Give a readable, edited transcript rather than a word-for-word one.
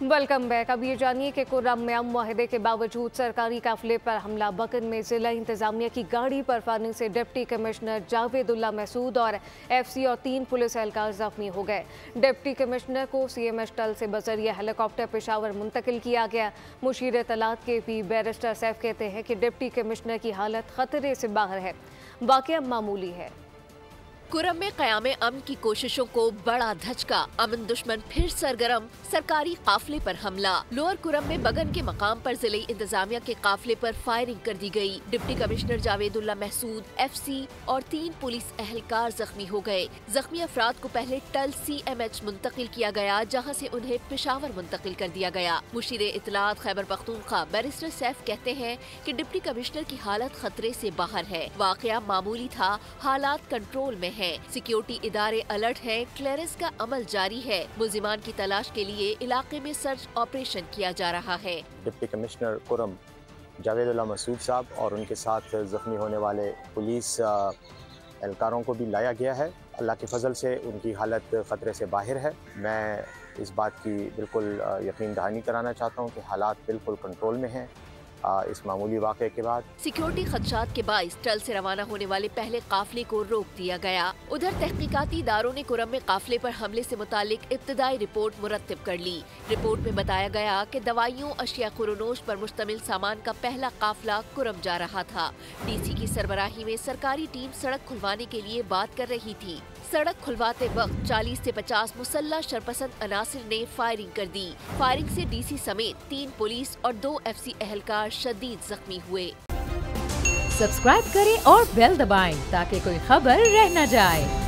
Welcome back. अब ये जानिए कि कुर्रम में अमन मुआहदे के बावजूद सरकारी काफिले पर हमला। बकन में जिला इंतजामिया की गाड़ी पर फायरिंग से डिप्टी कमिश्नर जावेदुल्ला महसूद और FC और 3 पुलिस एहलकार जख्मी हो गए। डिप्टी कमिश्नर को CMH टल से बजरिया हेलीकॉप्टर पेशावर मुंतकिल किया गया। मुशीर इत्तलात के भी बैरिस्टर सैफ कहते हैं कि डिप्टी कमिश्नर की हालत खतरे से बाहर है। वाकया मामूली है। कुर्रम में क़याम अमन की कोशिशों को बड़ा धचका। अमन दुश्मन फिर सरगर्म, सरकारी काफिले पर हमला। लोअर कुर्रम में बगन के मकाम पर जिले इंतजामिया के काफिले पर फायरिंग कर दी गई। डिप्टी कमिश्नर जावेदुल्ला महसूद, FC और 3 पुलिस एहलकार जख्मी हो गए। जख्मी अफराद को पहले टल CMH मुंतकिल किया गया, जहाँ से उन्हें पेशावर मुंतकिल कर दिया गया। मुशीर इत्तलात खैबर पख्तूनख्वा बैरिस्टर सैफ कहते हैं कि डिप्टी कमिश्नर की हालत खतरे से बाहर है। वाकया मामूली था, हालात कंट्रोल में है। सिक्योरिटी इदारे अलर्ट है, क्लियरेंस का अमल जारी है। मुलजिमान की तलाश के लिए इलाके में सर्च ऑपरेशन किया जा रहा है। डिप्टी कमिश्नर कुर्रम जावेदुल्ला महसूद साहब और उनके साथ जख्मी होने वाले पुलिस एहलकारों को भी लाया गया है। अल्लाह के फजल से उनकी हालत खतरे से बाहर है। मैं इस बात की बिल्कुल यकीन दहानी कराना चाहता हूँ कि हालात बिल्कुल कंट्रोल में हैं। इस मामूली वाक़े के बाद सिक्योरिटी खदशात के बाइस टल से रवाना होने वाले पहले काफिले को रोक दिया गया। उधर तहकीकाती इदारों ने कुर्रम में काफिले पर हमले से मुतालिक इब्तदाई रिपोर्ट मुरत्तिब कर ली। रिपोर्ट में बताया गया कि दवाइयों, अशिया खुरोनोश पर मुश्तमिल सामान का पहला काफिला कुर्रम जा रहा था। DC की सरबराही में सरकारी टीम सड़क खुलवाने के लिए बात कर रही थी। सड़क खुलवाते वक्त 40 से 50 मुसल्ला शरपसंद अनासिर ने फायरिंग कर दी। फायरिंग से DC समेत 3 पुलिस और 2 FC एहलकार शदीद जख्मी हुए। सब्सक्राइब करें और बेल दबाएं ताकि कोई खबर रह न जाए।